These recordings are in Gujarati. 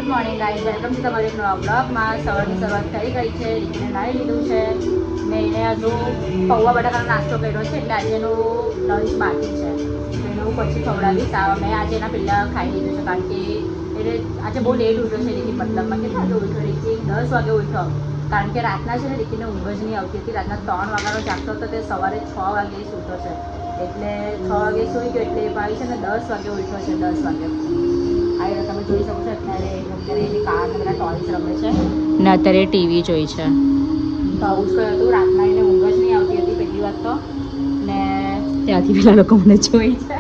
Good morning guys, welcome to તમારી એક નવા બ્લોગમાં. સવારની શરૂઆત થઈ ગઈ છે. રીતિને નાહી લીધું છે. મેં એને હજુ પૌવા બટાકાનો નાસ્તો કર્યો છે, એટલે આજે એનું લંચ બાકી છે. એનું પછી ખવડાવીશ. મેં આજે એના પહેલાં ખાઈ લીધું છે, કારણ કે એટલે આજે બહુ લેટ ઉઠ્યો છે રીતિ. મતલબમાં કેટલા વાગે ઉઠ્યો રીતિ? 10 વાગે ઉઠ્યો. કારણ કે રાતના છે ને રીતિને ઊંઘ જ નહીં આવતી હતી. રાતના 3 વાગ્યાનો જાગતો હતો, તે સવારે 6 વાગે સૂતો છે. એટલે 6 વાગે સૂઈ ગયો, એટલે એ ભાઈ છે ને 10 વાગે ઉઠ્યો છે. 10 વાગે આ તમે જોઈ શકો છો. અત્યારે એની કાર બધા ટોયસ રમે છે ને અત્યારે ટીવી જોઈ છે. તો આવું જ કહ્યું હતું. રાતના એને ઊંઘ જ નહીં આવતી હતી પહેલી વાત તો. ને ત્યાંથી પેલા લોકો મને જોઈ છે,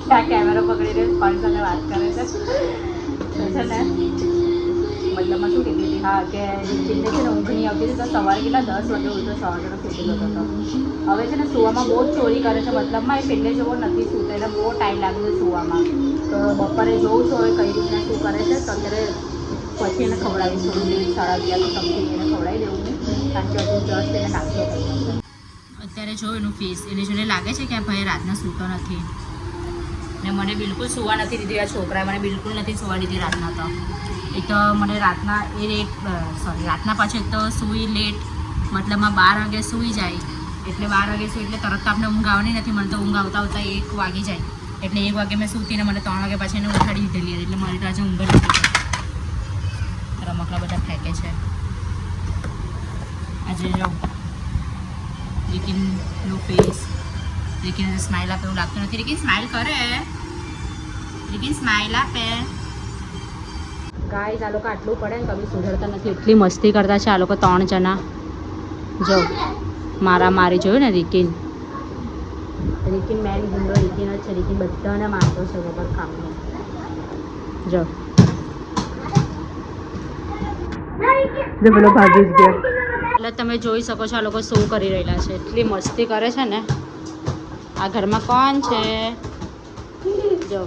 ત્યાં કેમેરો પકડીને ફોન સાથે વાત કરે છે. છે ને મતલબમાં શું કીધી હતી? હા, કે રીતિને છે ને ઊંઘ નહીં આવતી હતી, તો સવારે કેટલા 10 વાગે ઉઠ્યો. સવારે સૂતી જતો હતો. હવે છે ને સૂવામાં બહુ જ ચોરી કરે છે. મતલબમાં એ પહેલે જેવો નથી સૂતો, એને બહુ ટાઈમ લાગે છે સૂવામાં. તો બપોરે જોઉં છું હવે કઈ રીતના શું કરે છે. તો અત્યારે પછી એને ખવડાવીશ. થોડું લેટ 11:30 તો સમથિંગ એને ખવડાવી દેવું, કારણ કે હજુ જસ્ટ એને નાસ્તો કર્યો છે. અત્યારે જો એનું ફેસ, એને જોઈને લાગે છે કે આ ભાઈ રાતના સૂતો નથી. ને મને બિલકુલ સૂવા નથી દીધી. આ છોકરાએ મને બિલકુલ નથી સૂવા દીધી રાતના. તો એક તો મને રાતના રાતના પાછળ એક તો સૂઈ લેટ, મતલબમાં 12 વાગે સૂઈ જાય. એટલે 12 વાગે સૂઈ એટલે તરત તો આપણે ઊંઘ આવવાની નથી. મને તો ઊંઘ આવતા 1 વાગી જાય. એટલે 1 વાગે મેં સૂતીને મને 3 વાગે પાછી એને ઉઠાડી દીધેલી હતી. એટલે મારી તો આજે ઊંઘ જ નથી. રમકડા બધા ફેંકે છે આજે. જો લેકિનનો ફેસ, લેકિન સ્માઇલ આપે એવું લાગતું નથી. લેકિન સ્માઇલ કરે, લેકિન સ્માઇલ આપે. ગાઈઝ આ લોકો આટલું પડે ને કभी સુધરતા નથી. એટલી મસ્તી કરતા છે આ લોકો 3 જણા. જો મારા મારી જોયું ને રીકિન મેન ગુંડો રીકિન જ છે. રીકિન બધાને મારતો છે વગર કામનો. જો પેલો ભાગી જ ગયો. એટલે તમે જોઈ શકો છો આ લોકો શું કરી રહેલા છે. એટલી મસ્તી કરે છે ને. આ ઘરમાં કોણ છે? જો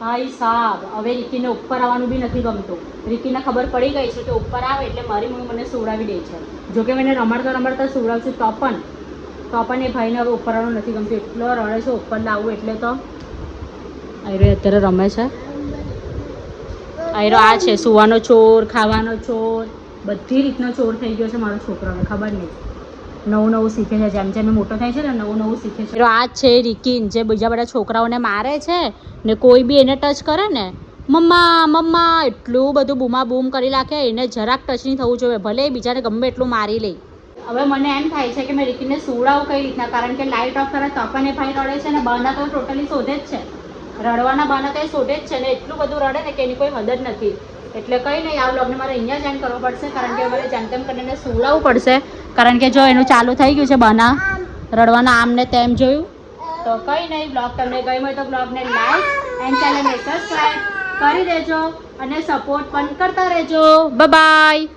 ભાઈ સાહેબ, હવે રીકીને ઉપર આવવાનું બી નથી ગમતું. રીકીને ખબર પડી ગઈ છે કે ઉપર આવે એટલે મારી મમ્મી મને સુવડાવી દે છે. જોકે મને રમાડતા સુવડાવું છું, તો પણ એ ભાઈને હવે ઉપર આવવાનું નથી ગમતું. એટલો રડે છે ઉપર લાવવું એટલે. તો આયરો અત્યારે રમે છે. આયરો આ છે સુવાનો ચોર, ખાવાનો ચોર, બધી રીતનો ચોર થઈ ગયો છે મારો છોકરાને. ખબર નહીં, નવું શીખે છે. જેમ જેમ મોટો થાય છે ને નવું શીખે છે. આ જ છે રીકિન, જે બીજા બધા છોકરાઓને મારે છે ને કોઈ બી એને ટચ કરે ને મમ્મા મમ્મા એટલું બધું બૂમા બૂમ કરી નાખે. એને જરાક ટચ નહીં થવું જોઈએ, ભલે બીજાને ગમે એટલું મારી લે. હવે મને એમ થાય છે કે મેં રીકિનને સુવડાવું કઈ રીતના, કારણ કે લાઇટ ઓફ કરે તો પણ એ ભાઈ રડે છે ને બહાના તો ટોટલી શોધે જ છે. રડવાના બહાના તો એ શોધે જ છે ને. એટલું બધું રડે ને કે એની કોઈ હદ જ નથી. એટલે કંઈ નહીં, આ વ્લોગને મારે અહીંયા જ એન્ડ કરવો પડશે, કારણ કે મારે જેમ તેમ કરીને સુવડાવવું પડશે. કારણ કે જો એનું ચાલુ થઈ ગયું છે બહાના રડવાના, આમ ને તેમ જોયું. તો કંઈ નહીં, બ્લોગ તમને ગમ્યો હોય તો બ્લોગને લાઈક એન્ડ ચેનલને સબસ્ક્રાઈબ કરી દેજો અને સપોર્ટ પણ કરતા રહેજો. Bye bye.